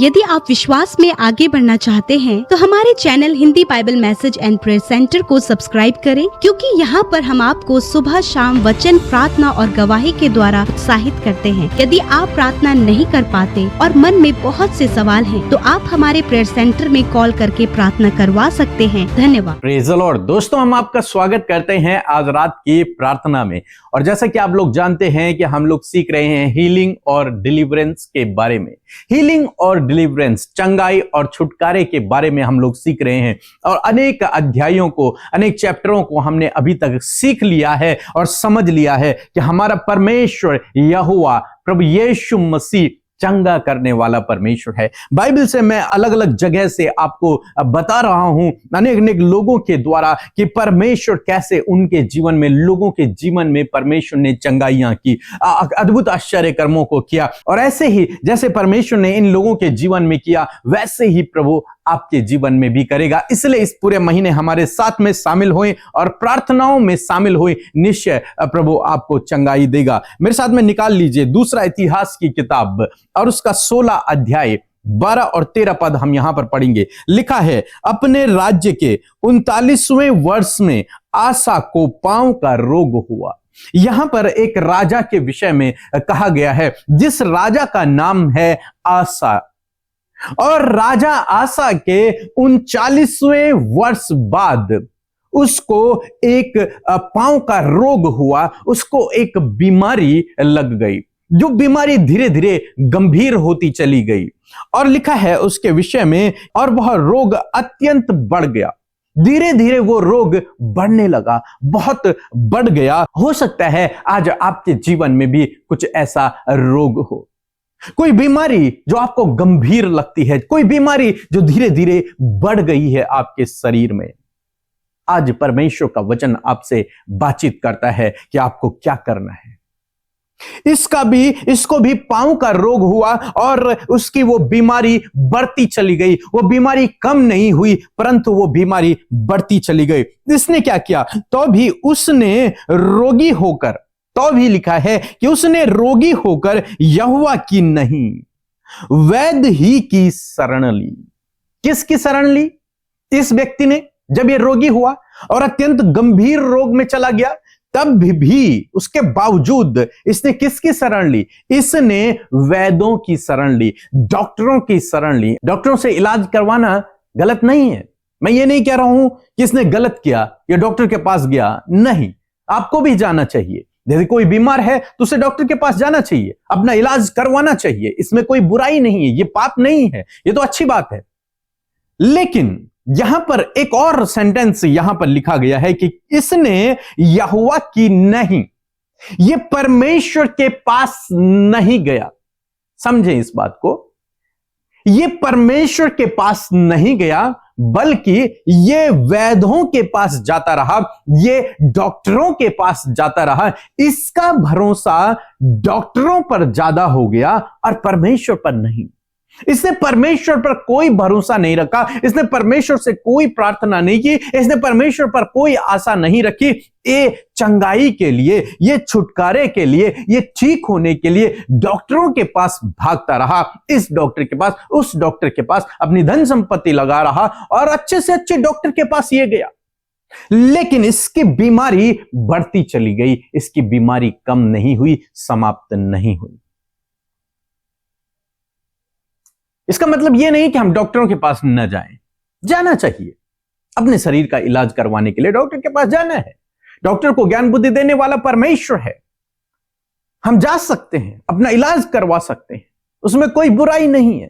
यदि आप विश्वास में आगे बढ़ना चाहते हैं तो हमारे channel Hindi Bible message and prayer centre को सब्सक्राइब करें, क्योंकि यहाँ पर हम आपको सुबह शाम वचन, प्रार्थना और गवाही के द्वारा उत्साहित करते हैं। यदि आप प्रार्थना नहीं कर पाते और मन में बहुत से सवाल हैं, तो आप हमारे प्रेयर सेंटर में कॉल करके प्रार्थना करवा सकते हैं। धन्यवाद। Praise the Lord. दोस्तों, हम आपका स्वागत करते हैं आज रात की प्रार्थना में। और जैसा कि आप लोग जानते हैं कि हम लोग सीख रहे हैं हीलिंग और डिलीवरेंस के बारे में। हीलिंग और डिलीवरेंस, चंगाई और छुटकारे के बारे में हम लोग सीख रहे हैं और अनेक अध्यायों को, अनेक चैप्टरों को हमने अभी तक सीख लिया है और समझ लिया है कि हमारा परमेश्वर यहोवा प्रभु यीशु मसीह चंगा करने वाला परमेश्वर है। बाइबल से मैं अलग अलग जगह से आपको बता रहा हूं, अनेक अनेक लोगों के द्वारा, कि परमेश्वर कैसे उनके जीवन में, लोगों के जीवन में परमेश्वर ने चंगाइयां की, अद्भुत आश्चर्य कर्मों को किया। और ऐसे ही जैसे परमेश्वर ने इन लोगों के जीवन में किया, वैसे ही प्रभु आपके जीवन में भी करेगा। इसलिए इस पूरे महीने हमारे साथ में शामिल हुए और प्रार्थनाओं में शामिल हुए, निश्चय प्रभु आपको चंगाई देगा। मेरे साथ में निकाल लीजिए दूसरा इतिहास की किताब और उसका 16 अध्याय 12 और 13 पद हम यहां पर पढ़ेंगे। लिखा है, अपने राज्य के 39वें वर्ष में आसा को पांव का रोग हुआ। यहां पर एक राजा के विषय में कहा गया है, जिस राजा का नाम है आसा। और राजा आसा के 39वें वर्ष बाद उसको एक पांव का रोग हुआ, उसको एक बीमारी लग गई, जो बीमारी धीरे धीरे गंभीर होती चली गई। और लिखा है उसके विषय में, और वह रोग अत्यंत बढ़ गया। धीरे धीरे वो रोग बढ़ने लगा, बहुत बढ़ गया। हो सकता है आज आपके जीवन में भी कुछ ऐसा रोग हो, कोई बीमारी जो आपको गंभीर लगती है, कोई बीमारी जो धीरे धीरे बढ़ गई है आपके शरीर में। आज परमेश्वर का वचन आपसे बातचीत करता है कि आपको क्या करना है। इसको भी पांव का रोग हुआ और उसकी वो बीमारी बढ़ती चली गई। वो बीमारी कम नहीं हुई, परंतु वो बीमारी बढ़ती चली गई। इसने क्या किया? तो भी उसने रोगी होकर, तो भी लिखा है कि उसने रोगी होकर यहोवा की नहीं, वैद्य ही की शरण ली। किसकी शरण ली? इस व्यक्ति ने जब ये रोगी हुआ और अत्यंत गंभीर रोग में चला गया, तब भी उसके बावजूद इसने किसकी शरण ली? इसने वैद्यों की शरण ली, डॉक्टरों की शरण ली। डॉक्टरों से इलाज करवाना गलत नहीं है। मैं ये नहीं कह रहा हूं कि इसने गलत किया या डॉक्टर के पास गया, नहीं, आपको भी जाना चाहिए। यदि कोई बीमार है तो उसे डॉक्टर के पास जाना चाहिए, अपना इलाज करवाना चाहिए। इसमें कोई बुराई नहीं है, ये पाप नहीं है, ये तो अच्छी बात है। लेकिन यहां पर एक और सेंटेंस यहां पर लिखा गया है कि इसने यहोवा की नहीं, ये परमेश्वर के पास नहीं गया। समझें इस बात को, ये परमेश्वर के पास नहीं गया, बल्कि ये वैद्यों के पास जाता रहा, ये डॉक्टरों के पास जाता रहा। इसका भरोसा डॉक्टरों पर ज्यादा हो गया और परमेश्वर पर नहीं। इसने परमेश्वर पर कोई भरोसा नहीं रखा, इसने परमेश्वर से कोई प्रार्थना नहीं की, इसने परमेश्वर पर कोई आशा नहीं रखी। ये चंगाई के लिए, ये छुटकारे के लिए, ये ठीक होने के लिए डॉक्टरों के पास भागता रहा, इस डॉक्टर के पास, उस डॉक्टर के पास अपनी धन संपत्ति लगा रहा और अच्छे से अच्छे डॉक्टर के पास ये गया। लेकिन इसकी बीमारी बढ़ती चली गई, इसकी बीमारी कम नहीं हुई, समाप्त नहीं हुई। इसका मतलब यह नहीं कि हम डॉक्टरों के पास न जाएं, जाना चाहिए। अपने शरीर का इलाज करवाने के लिए डॉक्टर के पास जाना है। डॉक्टर को ज्ञान बुद्धि देने वाला परमेश्वर है, हम जा सकते हैं, अपना इलाज करवा सकते हैं, उसमें कोई बुराई नहीं है।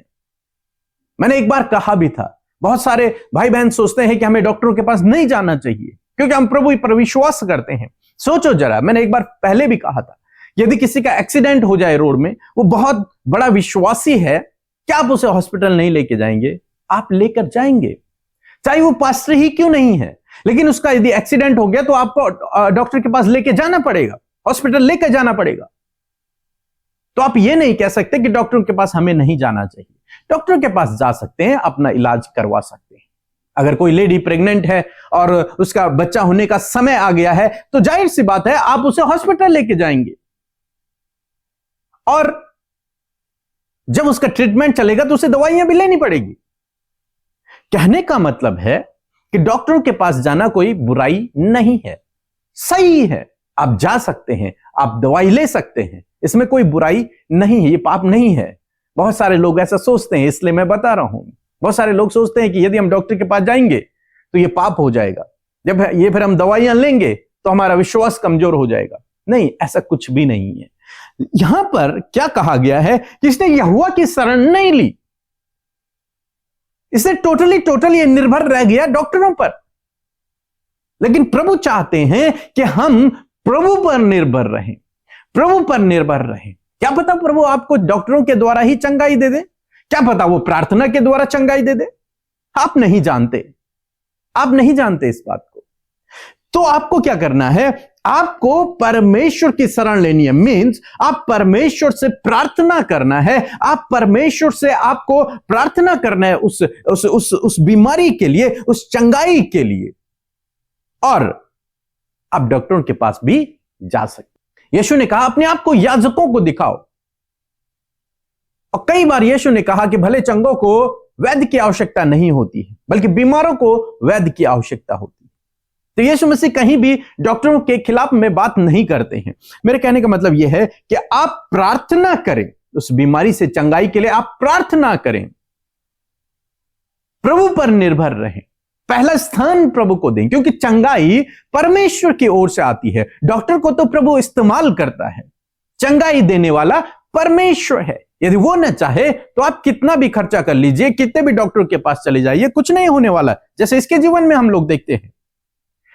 मैंने एक बार कहा भी था, बहुत सारे भाई बहन सोचते हैं कि हमें डॉक्टरों के पास नहीं जाना चाहिए क्योंकि हम प्रभु पर विश्वास करते हैं। सोचो जरा, मैंने एक बार पहले भी कहा था, यदि किसी का एक्सीडेंट हो जाए रोड में, वो बहुत बड़ा विश्वासी है, क्या आप उसे हॉस्पिटल नहीं लेके जाएंगे? आप लेकर जाएंगे, चाहे वो पास्टर ही क्यों नहीं है। लेकिन उसका यदि एक्सीडेंट हो गया तो आपको डॉक्टर के पास लेके जाना पड़ेगा, हॉस्पिटल लेकर जाना पड़ेगा। तो आप ये नहीं कह सकते कि डॉक्टर के पास हमें नहीं जाना चाहिए। डॉक्टर के पास जा सकते हैं, अपना इलाज करवा सकते हैं। अगर कोई लेडी प्रेग्नेंट है और उसका बच्चा होने का समय आ गया है, तो जाहिर सी बात है आप उसे हॉस्पिटल लेके जाएंगे। और जब उसका ट्रीटमेंट चलेगा तो उसे दवाइयां भी लेनी पड़ेगी। कहने का मतलब है कि डॉक्टरों के पास जाना कोई बुराई नहीं है, सही है। आप जा सकते हैं, आप दवाई ले सकते हैं, इसमें कोई बुराई नहीं है, ये पाप नहीं है। बहुत सारे लोग ऐसा सोचते हैं, इसलिए मैं बता रहा हूं। बहुत सारे लोग सोचते हैं कि यदि हम डॉक्टर के पास जाएंगे तो ये पाप हो जाएगा, जब ये फिर हम दवाइयां लेंगे तो हमारा विश्वास कमजोर हो जाएगा। नहीं, ऐसा कुछ भी नहीं है। यहां पर क्या कहा गया है कि इसने यहोवा की शरण नहीं ली, इसने टोटली निर्भर रह गया डॉक्टरों पर। लेकिन प्रभु चाहते हैं कि हम प्रभु पर निर्भर रहें, प्रभु पर निर्भर रहें। क्या पता प्रभु आपको डॉक्टरों के द्वारा ही चंगाई दे दे, क्या पता वो प्रार्थना के द्वारा चंगाई दे दे। आप नहीं जानते, आप नहीं जानते इस बात को। तो आपको क्या करना है, आपको परमेश्वर की शरण लेनी है। मींस आप परमेश्वर से प्रार्थना करना है, आप परमेश्वर से आपको प्रार्थना करना है उस बीमारी के लिए, उस चंगाई के लिए, और आप डॉक्टरों के पास भी जा सकते। यीशु ने कहा अपने आप को याजकों को दिखाओ, और कई बार यीशु ने कहा कि भले चंगों को वैद्य की आवश्यकता नहीं होती है, बल्कि बीमारों को वैद्य की आवश्यकता होती है। तो यीशु मसीह कहीं भी डॉक्टरों के खिलाफ में बात नहीं करते हैं। मेरे कहने का मतलब यह है कि आप प्रार्थना करें, उस बीमारी से चंगाई के लिए आप प्रार्थना करें, प्रभु पर निर्भर रहें, पहला स्थान प्रभु को दें, क्योंकि चंगाई परमेश्वर की ओर से आती है। डॉक्टर को तो प्रभु इस्तेमाल करता है, चंगाई देने वाला परमेश्वर है। यदि वो न चाहे तो आप कितना भी खर्चा कर लीजिए, कितने भी डॉक्टर के पास चले जाइए, कुछ नहीं होने वाला। जैसे इसके जीवन में हम लोग देखते हैं,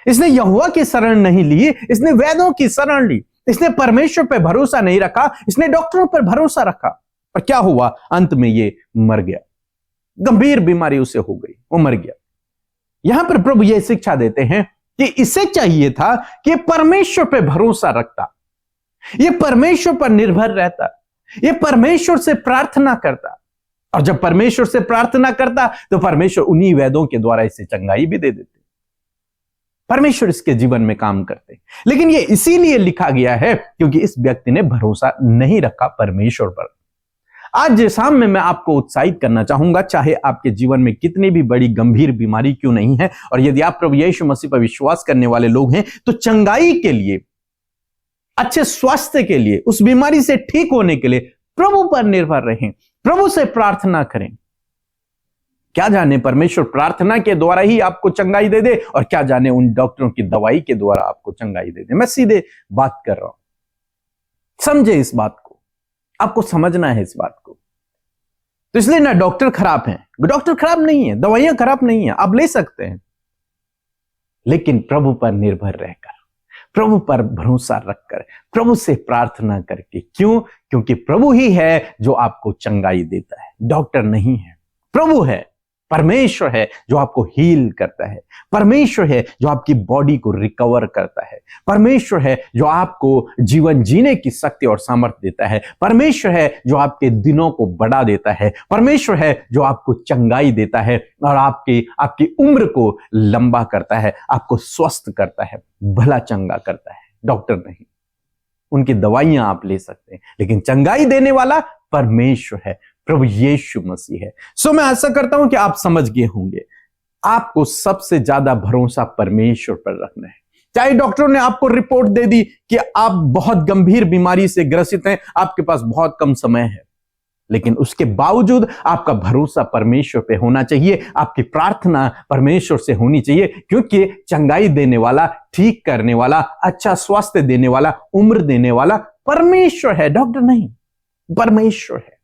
इसने यहोवा की शरण नहीं ली, इसने वैद्यों की शरण ली, इसने परमेश्वर पर भरोसा नहीं रखा, इसने डॉक्टरों पर भरोसा रखा। और क्या हुआ, अंत में ये मर गया, गंभीर बीमारी उसे हो गई, वो मर गया। यहां पर प्रभु यह शिक्षा देते हैं कि इसे चाहिए था कि परमेश्वर पर भरोसा रखता, ये परमेश्वर पर निर्भर रहता, ये परमेश्वर से प्रार्थना करता, और जब परमेश्वर से प्रार्थना करता तो परमेश्वर उन्हीं वैद्यों के द्वारा इसे चंगाई भी दे देते। परमेश्वर इसके जीवन में काम करते। लेकिन ये इसीलिए लिखा गया है क्योंकि इस व्यक्ति ने भरोसा नहीं रखा परमेश्वर पर। आज शाम में मैं आपको उत्साहित करना चाहूंगा, चाहे आपके जीवन में कितनी भी बड़ी गंभीर बीमारी क्यों नहीं है, और यदि आप प्रभु यीशु मसीह पर विश्वास करने वाले लोग हैं, तो चंगाई के लिए, अच्छे स्वास्थ्य के लिए, उस बीमारी से ठीक होने के लिए प्रभु पर निर्भर रहें, प्रभु से प्रार्थना करें। क्या जाने परमेश्वर प्रार्थना के द्वारा ही आपको चंगाई दे दे, और क्या जाने उन डॉक्टरों की दवाई के द्वारा आपको चंगाई दे दे। मैं सीधे बात कर रहा हूं, समझे इस बात को, आपको समझना है इस बात को। तो इसलिए ना डॉक्टर खराब हैं, डॉक्टर खराब नहीं है, दवाइयां खराब नहीं है, आप ले सकते हैं, लेकिन प्रभु पर निर्भर रहकर, प्रभु पर भरोसा रखकर, प्रभु से प्रार्थना करके। क्यों? क्योंकि प्रभु ही है जो आपको चंगाई देता है, डॉक्टर नहीं है। प्रभु है, परमेश्वर है जो आपको हील करता है, परमेश्वर है जो आपकी बॉडी को रिकवर करता है, परमेश्वर है जो आपको जीवन जीने की शक्ति और सामर्थ्य देता है, परमेश्वर है जो आपके दिनों को बढ़ा देता है, परमेश्वर है जो आपको चंगाई देता है और आपकी उम्र को लंबा करता है, आपको स्वस्थ करता है, भला चंगा करता है। डॉक्टर नहीं, उनकी दवाइयां आप ले सकते हैं, लेकिन चंगाई देने वाला परमेश्वर है, प्रभु यीशु मसीह है। सो मैं आशा करता हूं कि आप समझ गए होंगे, आपको सबसे ज्यादा भरोसा परमेश्वर पर रखना है। चाहे डॉक्टरों ने आपको रिपोर्ट दे दी कि आप बहुत गंभीर बीमारी से ग्रसित हैं, आपके पास बहुत कम समय है, लेकिन उसके बावजूद आपका भरोसा परमेश्वर पे होना चाहिए, आपकी प्रार्थना परमेश्वर से होनी चाहिए, क्योंकि चंगाई देने वाला, ठीक करने वाला, अच्छा स्वास्थ्य देने वाला, उम्र देने वाला परमेश्वर है, डॉक्टर नहीं, परमेश्वर है।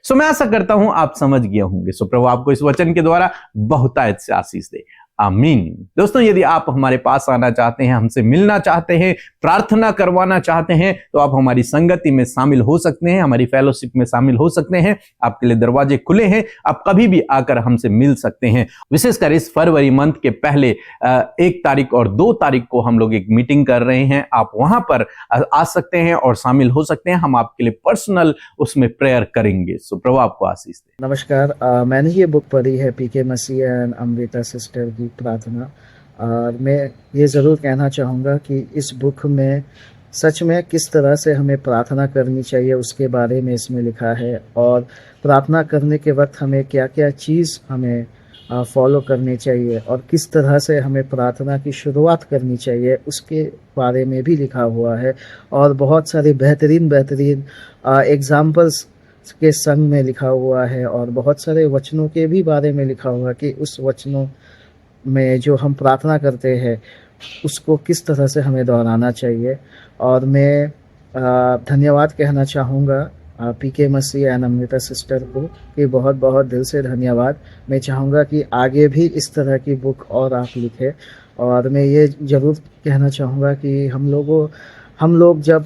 सो मैं आशा करता हूं आप समझ गए होंगे। सो प्रभु आपको इस वचन के द्वारा बहुतायत से आशीष दे, आमीन। दोस्तों, यदि आप हमारे पास आना चाहते हैं, हमसे मिलना चाहते हैं, प्रार्थना करवाना चाहते हैं, तो आप हमारी संगति में शामिल हो सकते हैं, हमारी फेलोशिप में शामिल हो सकते हैं। आपके लिए दरवाजे खुले हैं, आप कभी भी आकर हमसे मिल सकते हैं। विशेषकर इस फरवरी मंथ के पहले 1 तारीख और 2 तारीख को हम लोग एक मीटिंग कर रहे हैं, आप वहां पर आ सकते हैं और शामिल हो सकते हैं। हम आपके लिए पर्सनल उसमें प्रेयर करेंगे। सो प्रभु आपको आशीष दे। नमस्कार, मैंने ये बुक पढ़ी है पीके मसीह एंड अमृता सिस्टर की प्रार्थना, और मैं ये ज़रूर कहना चाहूँगा कि इस बुक में सच में किस तरह से हमें प्रार्थना करनी चाहिए उसके बारे में इसमें लिखा है, और प्रार्थना करने के वक्त हमें क्या क्या चीज़ हमें फॉलो करनी चाहिए और किस तरह से हमें प्रार्थना की शुरुआत करनी चाहिए उसके बारे में भी लिखा हुआ है। और बहुत सारे बेहतरीन एग्जाम्पल्स के संग में लिखा हुआ है, और बहुत सारे वचनों के भी बारे में लिखा हुआ है कि उस वचनों में जो हम प्रार्थना करते हैं उसको किस तरह से हमें दोहराना चाहिए। और मैं धन्यवाद कहना चाहूँगा पीके मसीह एंड अमृता सिस्टर को कि बहुत बहुत दिल से धन्यवाद। मैं चाहूँगा कि आगे भी इस तरह की बुक और आप लिखें। और मैं ये ज़रूर कहना चाहूँगा कि हम लोग जब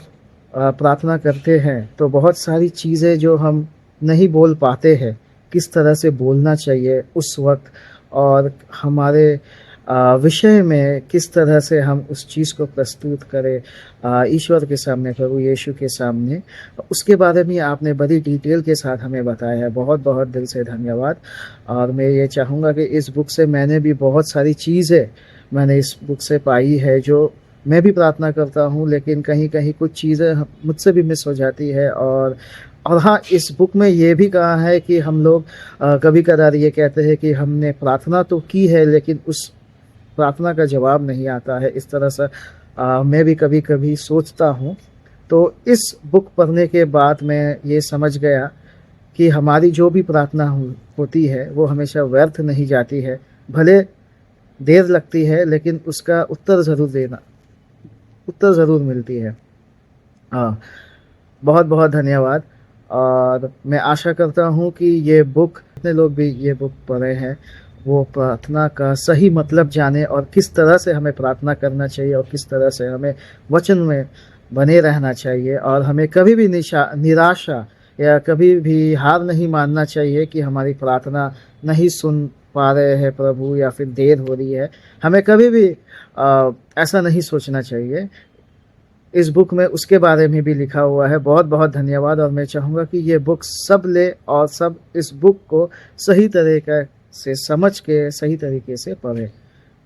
प्रार्थना करते हैं तो बहुत सारी चीज़ें जो हम नहीं बोल पाते हैं, किस तरह से बोलना चाहिए उस वक्त, और हमारे विषय में किस तरह से हम उस चीज़ को प्रस्तुत करें ईश्वर के सामने, प्रभु यीशु के सामने, उसके बारे में आपने बड़ी डिटेल के साथ हमें बताया है। बहुत बहुत दिल से धन्यवाद। और मैं ये चाहूँगा कि इस बुक से मैंने भी बहुत सारी चीज़ें मैंने इस बुक से पाई है जो मैं भी प्रार्थना करता हूँ, लेकिन कहीं कहीं कुछ चीज़ें मुझसे भी मिस हो जाती है। और हाँ, इस बुक में ये भी कहा है कि हम लोग कभी कदार ये कहते हैं कि हमने प्रार्थना तो की है लेकिन उस प्रार्थना का जवाब नहीं आता है। इस तरह से मैं भी कभी कभी सोचता हूँ। तो इस बुक पढ़ने के बाद मैं ये समझ गया कि हमारी जो भी प्रार्थना होती है वो हमेशा व्यर्थ नहीं जाती है, भले देर लगती है लेकिन उसका उत्तर ज़रूर मिलती है। बहुत बहुत धन्यवाद। और मैं आशा करता हूँ कि ये बुक, जितने लोग भी ये बुक पढ़े हैं, वो प्रार्थना का सही मतलब जाने और किस तरह से हमें प्रार्थना करना चाहिए और किस तरह से हमें वचन में बने रहना चाहिए। और हमें कभी भी निराशा या कभी भी हार नहीं मानना चाहिए कि हमारी प्रार्थना नहीं सुन पा रहे हैं प्रभु या फिर देर हो रही है। हमें कभी भी ऐसा नहीं सोचना चाहिए। इस बुक में उसके बारे में भी लिखा हुआ है। बहुत बहुत धन्यवाद। और मैं चाहूँगा कि ये बुक सब ले और सब इस बुक को सही तरीके से समझ के सही तरीके से पढ़े।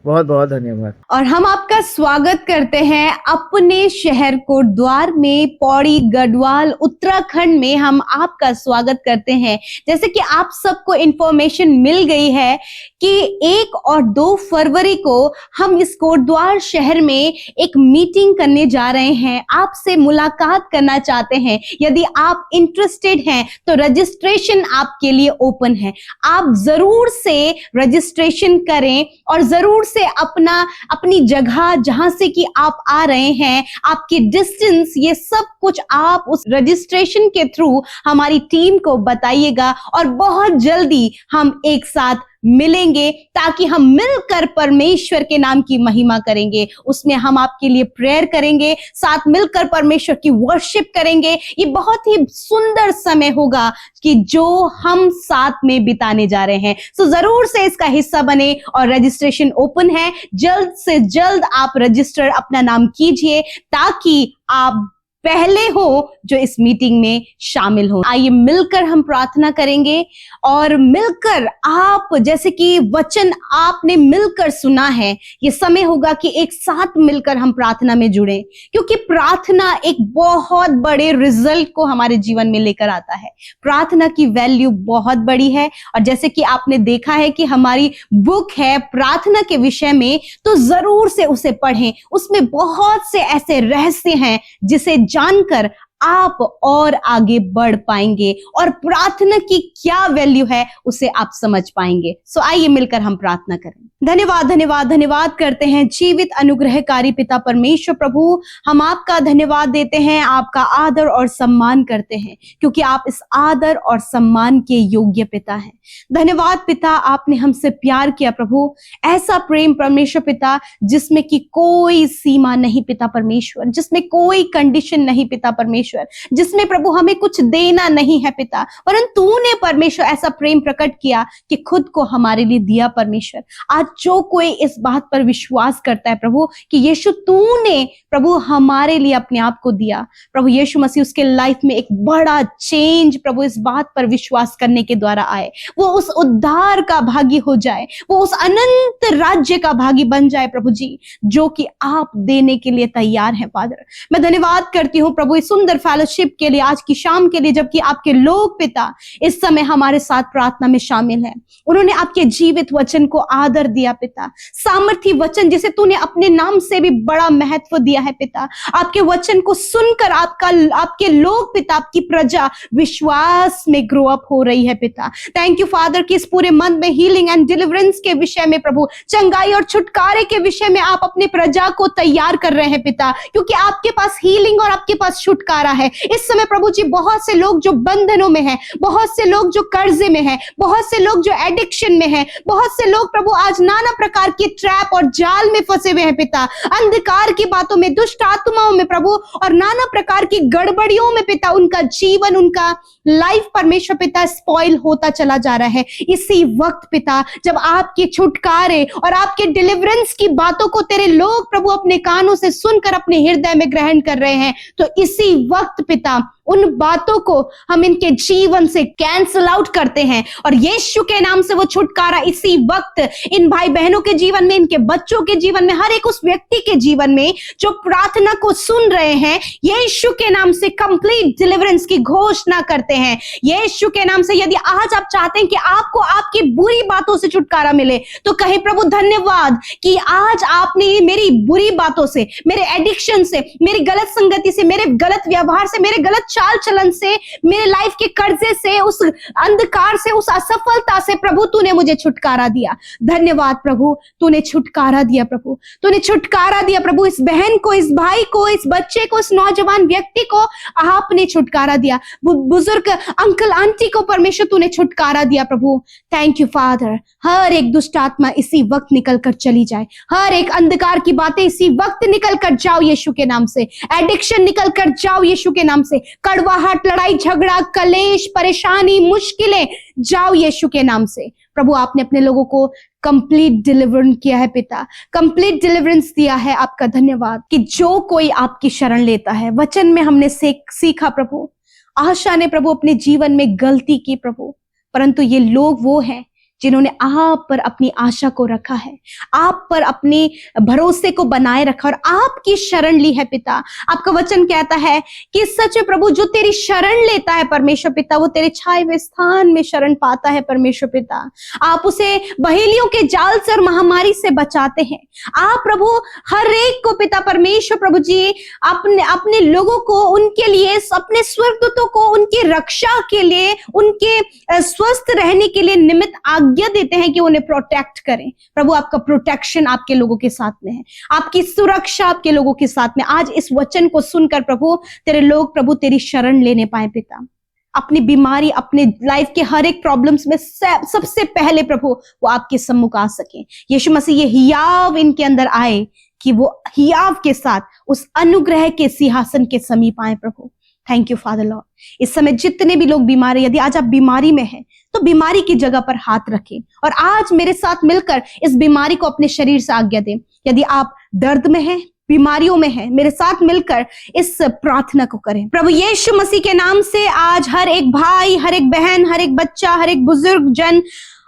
बहुत बहुत धन्यवाद। और हम आपका स्वागत करते हैं अपने शहर कोटद्वार में, पौड़ी गढ़वाल उत्तराखंड में हम आपका स्वागत करते हैं। जैसे कि आप सबको इंफॉर्मेशन मिल गई है कि 1 और 2 फरवरी को हम इस कोटद्वार शहर में एक मीटिंग करने जा रहे हैं, आपसे मुलाकात करना चाहते हैं। यदि आप इंटरेस्टेड हैं तो रजिस्ट्रेशन आपके लिए ओपन है। आप जरूर से रजिस्ट्रेशन करें और जरूर से अपनी जगह जहां से कि आप आ रहे हैं, आपकी डिस्टेंस, ये सब कुछ आप उस रजिस्ट्रेशन के थ्रू हमारी टीम को बताइएगा। और बहुत जल्दी हम एक साथ मिलेंगे ताकि हम मिलकर परमेश्वर के नाम की महिमा करेंगे। उसमें हम आपके लिए प्रेयर करेंगे, साथ मिलकर परमेश्वर की वर्शिप करेंगे। ये बहुत ही सुंदर समय होगा कि जो हम साथ में बिताने जा रहे हैं। सो जरूर से इसका हिस्सा बने। और रजिस्ट्रेशन ओपन है, जल्द से जल्द आप रजिस्टर अपना नाम कीजिए ताकि आप पहले हो जो इस मीटिंग में शामिल हो। आइए मिलकर हम प्रार्थना करेंगे और मिलकर आप, जैसे कि वचन आपने मिलकर सुना है, ये समय होगा कि एक साथ मिलकर हम प्रार्थना में जुड़ें, क्योंकि प्रार्थना एक बहुत बड़े रिजल्ट को हमारे जीवन में लेकर आता है। प्रार्थना की वैल्यू बहुत बड़ी है। और जैसे कि आपने देखा है कि हमारी बुक है प्रार्थना के विषय में, तो जरूर से उसे पढ़ें। उसमें बहुत से ऐसे रहस्य हैं जिसे जानकर आप और आगे बढ़ पाएंगे और प्रार्थना की क्या वैल्यू है उसे आप समझ पाएंगे। सो आइए मिलकर हम प्रार्थना करें। धन्यवाद धन्यवाद धन्यवाद करते हैं जीवित अनुग्रहकारी पिता परमेश्वर प्रभु, हम आपका धन्यवाद देते हैं, आपका आदर और सम्मान करते हैं, क्योंकि आप इस आदर और सम्मान के योग्य पिता हैं। धन्यवाद पिता, आपने हमसे प्यार किया प्रभु, ऐसा प्रेम परमेश्वर पिता जिसमें कि कोई सीमा नहीं पिता परमेश्वर, जिसमें कोई कंडीशन नहीं पिता परमेश्वर। परमेश्वर, जिसमें प्रभु हमें कुछ देना नहीं है पिता, परंतु तूने परमेश्वर ऐसा प्रेम प्रकट किया कि खुद को हमारे लिए दिया परमेश्वर। आज जो कोई इस बात पर विश्वास करता है प्रभु कि यीशु तूने प्रभु हमारे लिए अपने आप को दिया, प्रभु यीशु मसीह उसके लाइफ में एक बड़ा चेंज प्रभु इस बात पर विश्वास करने के द्वारा आए, वो उस उद्धार का भागी हो जाए, वो उस अनंत राज्य का भागी बन जाए प्रभु जी, जो कि आप देने के लिए तैयार हैं फादर। मैं धन्यवाद करती हूँ प्रभु इस सुंदर फेलोशिप के लिए, आज की शाम के लिए, जबकि आपके लोग पिता इस समय हमारे साथ प्रार्थना में शामिल हैं। उन्होंने आपके जीवित वचन को आदर दिया पिता, सामर्थी वचन जिसे तूने अपने नाम से भी बड़ा महत्व दिया है पिता। आपके वचन को सुनकर आपके लोग पिता, आपकी प्रजा विश्वास में ग्रो अप हो रही है पिता। थैंक यू फादर कि इस पूरे मंथ में हीलिंग एंड डिलीवरेंस के विषय में प्रभु, चंगाई और छुटकारे के विषय में आप अपने प्रजा को तैयार कर रहे हैं पिता, क्योंकि आपके पास हीलिंग और आपके पास छुटकारा है। इस समय प्रभु जी बहुत से लोग जो बंधनों में हैं, बहुत से लोग जो कर्जे में हैं, बहुत से लोग जो एडिक्शन में हैं, बहुत से लोग प्रभु आज नाना प्रकार की ट्रैप और जाल में फंसे हुए हैं पिता, अंधकार की बातों में, दुष्ट आत्माओं में प्रभु और नाना प्रकार की गड़बड़ियों में पिता, उनका जीवन, उनका लाइफ परमेश्वर पिता स्पॉइल होता चला जा रहा है। इसी वक्त पिता जब आपके छुटकारे और आपके डिलीवरेंस की बातों को तेरे लोग प्रभु अपने कानों से सुनकर अपने हृदय में ग्रहण कर रहे हैं, तो इसी वक्त पिता उन बातों को हम इनके जीवन से कैंसल आउट करते हैं और यीशु के नाम से वो छुटकारा इसी वक्त इन भाई बहनों के जीवन में, इनके बच्चों के जीवन में, हर एक उस व्यक्ति के जीवन में जो प्रार्थना को सुन रहे हैं, यीशु के नाम से कंप्लीट डिलीवरेंस की घोषणा करते हैं। यीशु के नाम से यदि आज आप चाहते हैं कि आपको आपकी बुरी बातों से छुटकारा मिले, तो कहें प्रभु धन्यवाद कि आज आपने मेरी बुरी बातों से, मेरे एडिक्शन से, मेरी गलत संगति से, मेरे गलत व्यवहार से, मेरे गलत चाल चलन से, मेरे लाइफ के कर्जे से, उस अंधकार से, उस असफलता से प्रभु तूने मुझे छुटकारा दिया। धन्यवाद प्रभु, तूने छुटकारा दिया प्रभु, तूने छुटकारा दिया प्रभु। इस बहन को, इस भाई को, इस बच्चे को, इस नौजवान व्यक्ति को आपने छुटकारा दिया। बुजुर्ग अंकल आंटी को परमेश्वर तूने छुटकारा दिया प्रभु। Thank you father. हर एक दुष्ट आत्मा इसी वक्त निकल कर चली जाए, हर एक अंधकार की बातें इसी वक्त निकल कर जाओ यीशु के नाम से, एडिक्शन निकल कर जाओ यीशु के नाम से, कड़वाहट, लड़ाई झगड़ा, कलेश, परेशानी, मुश्किलें जाओ यीशु के नाम से। प्रभु आपने अपने लोगों को कंप्लीट डिलीवरेंस किया है पिता, कंप्लीट डिलीवरेंस दिया है। आपका धन्यवाद कि जो कोई आपकी शरण लेता है, वचन में हमने सीखा प्रभु, आशा ने प्रभु अपने जीवन में गलती की प्रभु, परंतु ये लोग वो हैं जिन्होंने आप पर अपनी आशा को रखा है, आप पर अपने भरोसे को बनाए रखा और आपकी शरण ली है पिता। आपका वचन कहता है कि सच में प्रभु जो तेरी शरण लेता है परमेश्वर पिता, वो तेरे छाए हुए स्थान में शरण पाता है परमेश्वर पिता। आप उसे बहेलियों के जाल से और महामारी से बचाते हैं। आप प्रभु हर एक को पिता परमेश्वर प्रभु जी अपने लोगों को, उनके लिए, अपने स्वर्गदूतों को उनकी रक्षा के लिए, उनके स्वस्थ रहने के लिए निमित्त आज्ञा देते हैं कि उन्हें प्रोटेक्ट करें। प्रभु आपका प्रोटेक्शन आपके लोगों के साथ में है, आपकी सुरक्षा आपके लोगों के साथ में। आज इस वचन को सुनकर प्रभु तेरे लोग प्रभु तेरी शरण लेने पाए पिता, अपनी बीमारी, अपने लाइफ के हर एक प्रॉब्लम्स में सबसे पहले प्रभु वो आपके सम्मुख आ सके। यीशु मसीह ये हियाव इनके अंदर आए कि वो हियाव के साथ उस अनुग्रह के सिंहासन के समीप आए प्रभु। Thank you father lord. इस समय जितने भी लोग बीमार हैं, यदि आज आप बीमारी में हैं तो बीमारी की जगह पर हाथ रखें और आज मेरे साथ मिलकर इस बीमारी को अपने शरीर से आज्ञा दें। यदि आप दर्द में हैं, बीमारियों में है, मेरे साथ मिलकर इस प्रार्थना को करें। प्रभु यीशु मसीह के नाम से आज हर एक भाई, हर एक बहन, हर एक बच्चा, हर एक बुजुर्ग जन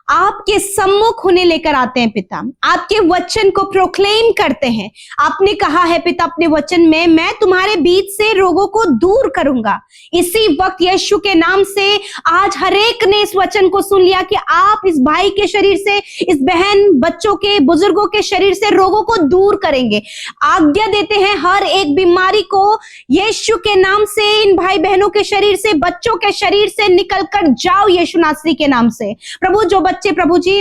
आपके सम्मुख होने लेकर आते हैं पिता, आपके वचन को प्रोक्लेम करते हैं। आपने कहा है पिता अपने वचन में, मैं तुम्हारे बीच से रोगों को दूर करूंगा। इसी वक्त यीशु के नाम से आज हर एक ने इस वचन को सुन लिया कि आप इस भाई के शरीर से, इस बहन, बच्चों के, बुजुर्गों के शरीर से रोगों को दूर करेंगे। आज्ञा देते हैं हर एक बीमारी को यीशु के नाम से इन भाई बहनों के शरीर से, बच्चों के शरीर से निकल कर जाओ यीशु नासरी के नाम से। प्रभु जो बच्चे प्रभु जी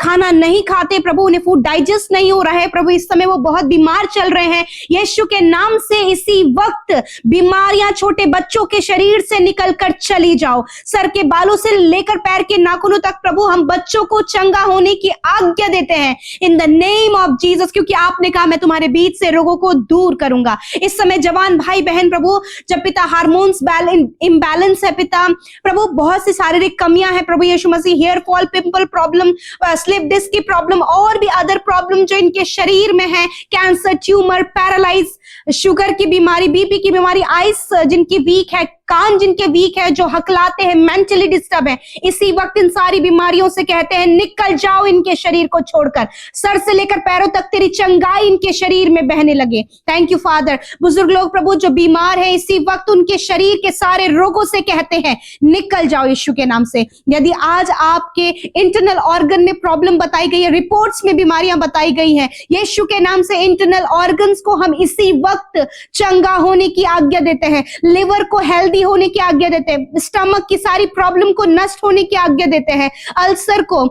खाना नहीं खाते प्रभु, उन्हें फूड डाइजेस्ट नहीं हो रहा है प्रभु, इस समय वो बहुत बीमार चल रहे हैं। यीशु के नाम से इसी वक्त बीमारियां छोटे बच्चों के शरीर से निकलकर चली जाओ। सर के बालों से लेकर पैर के नाखूनों तक प्रभु हम बच्चों को चंगा होने की आज्ञा देते हैं in the name of Jesus, क्योंकि आपने कहा मैं तुम्हारे बीच से रोगों को दूर करूंगा। इस समय जवान भाई बहन प्रभु, जब पिता हार्मोन्स इम्बैलेंस है पिता प्रभु, बहुत सी शारीरिक कमियां हैं प्रभु यीशु मसीह, hair fall, pimple problem, slip disc की प्रॉब्लम और भी अदर प्रॉब्लम जो इनके शरीर में है, कैंसर, ट्यूमर, पैरालाइज, शुगर की बीमारी, बीपी की बीमारी, आइस जिनकी वीक है, कान जिनके वीक है, जो हकलाते हैं, मेंटली डिस्टर्ब है, इसी वक्त इन सारी बीमारियों से कहते हैं निकल जाओ इनके शरीर को छोड़कर। सर से लेकर पैरों तक तेरी चंगाई इनके शरीर में बहने लगे। Thank you father. बुजुर्ग लोग प्रभु जो बीमार है इसी वक्त उनके शरीर के सारे रोगों से कहते हैं निकल जाओ यीशु के नाम से। यदि आज आपके इंटरनल ऑर्गन में प्रॉब्लम बताई गई है, रिपोर्ट्स में बीमारियां बताई गई हैं, यीशु के नाम से इंटरनल ऑर्गन्स को हम इसी वक्त चंगा होने की आज्ञा देते हैं, लिवर को हेल्दी होने की आज्ञा देते हैं, स्टमक की सारी प्रॉब्लम को नष्ट होने की आज्ञा देते हैं, अल्सर को,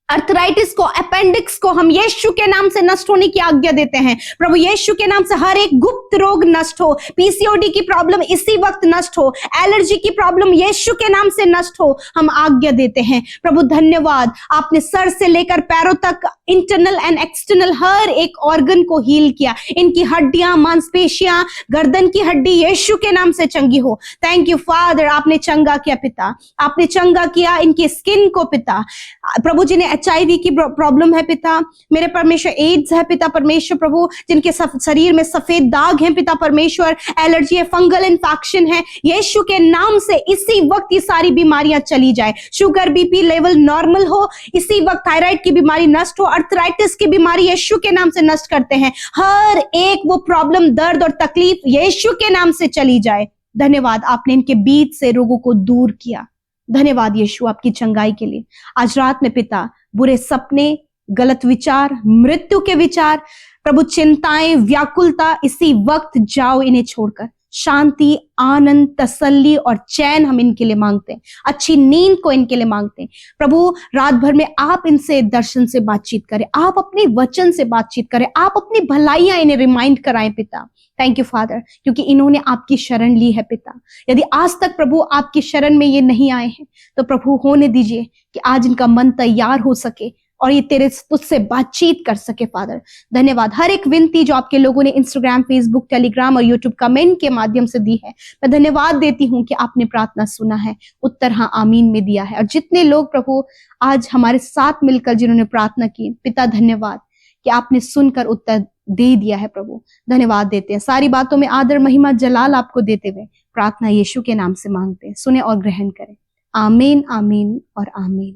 अर्थराइटिस को, अपेंडिक्स को हम यीशु के नाम से नष्ट होने की आज्ञा देते हैं प्रभु यीशु के नाम से। हर एक गुप्त रोग नष्ट हो, पीसीओडी की प्रॉब्लम इसी वक्त नष्ट हो, एलर्जी की प्रॉब्लम यीशु के नाम से नष्ट हो, हम आज्ञा देते हैं प्रभु। धन्यवाद, आपने सर से लेकर पैरों तक इंटरनल एंड एक्सटर्नल हर एक ऑर्गन को हील किया, इनकी हड्डियां, मांसपेशियां, गर्दन की हड्डी यीशु के नाम से चंगी हो। थैंक यू फादर, आपने चंगा किया पिता, आपने चंगा किया इनकी स्किन को पिता प्रभु, जिन्हें HIV की प्रॉब्लम है पिता मेरे परमेश्वर, एड्स है पिता परमेश्वर प्रभु, जिनके शरीर में सफेद दाग हैं पिता परमेश्वर, एलर्जी है, फंगल इन्फेक्शन है, यीशु के नाम से इसी वक्त ये सारी बीमारियां चली जाए। शुगर बीपी लेवल नॉर्मल हो इसी वक्त, थायराइड की बीमारी नष्ट हो, अर्थराइटिस की बीमारी यीशु के नाम से नष्ट करते हैं, हर एक वो प्रॉब्लम, दर्द और तकलीफ यीशु के नाम से चली जाए। धन्यवाद, आपने इनके बीच से रोगों को दूर किया। धन्यवाद यीशु आपकी चंगाई के लिए। आज रात में पिता बुरे सपने, गलत विचार, मृत्यु के विचार प्रभु, चिंताएं, व्याकुलता इसी वक्त जाओ इन्हें छोड़कर। शांति, आनंद, तसल्ली और चैन हम इनके लिए मांगते हैं, अच्छी नींद को इनके लिए मांगते हैं प्रभु। रात भर में आप इनसे दर्शन से बातचीत करें, आप अपने वचन से बातचीत करें, आप अपनी भलाइयां इन्हें रिमाइंड कराएं पिता। थैंक यू फादर, क्योंकि इन्होंने आपकी शरण ली है पिता। यदि आज तक प्रभु आपकी शरण में ये नहीं आए हैं तो प्रभु होने दीजिए कि आज इनका मन तैयार हो सके और ये तेरे तुझसे बातचीत कर सके फादर। धन्यवाद, हर एक विनती जो आपके लोगों ने इंस्टाग्राम, फेसबुक, टेलीग्राम और यूट्यूब कमेंट के माध्यम से दी है, मैं धन्यवाद देती हूँ कि आपने प्रार्थना सुना है, उत्तर हाँ आमीन में दिया है। और जितने लोग प्रभु आज हमारे साथ मिलकर जिन्होंने प्रार्थना की पिता, धन्यवाद कि आपने सुनकर उत्तर दे दिया है प्रभु। धन्यवाद देते हैं, सारी बातों में आदर, महिमा, जलाल आपको देते हुए प्रार्थना यीशु के नाम से मांगते हैं, सुने और ग्रहण करें। आमीन, आमीन और आमीन।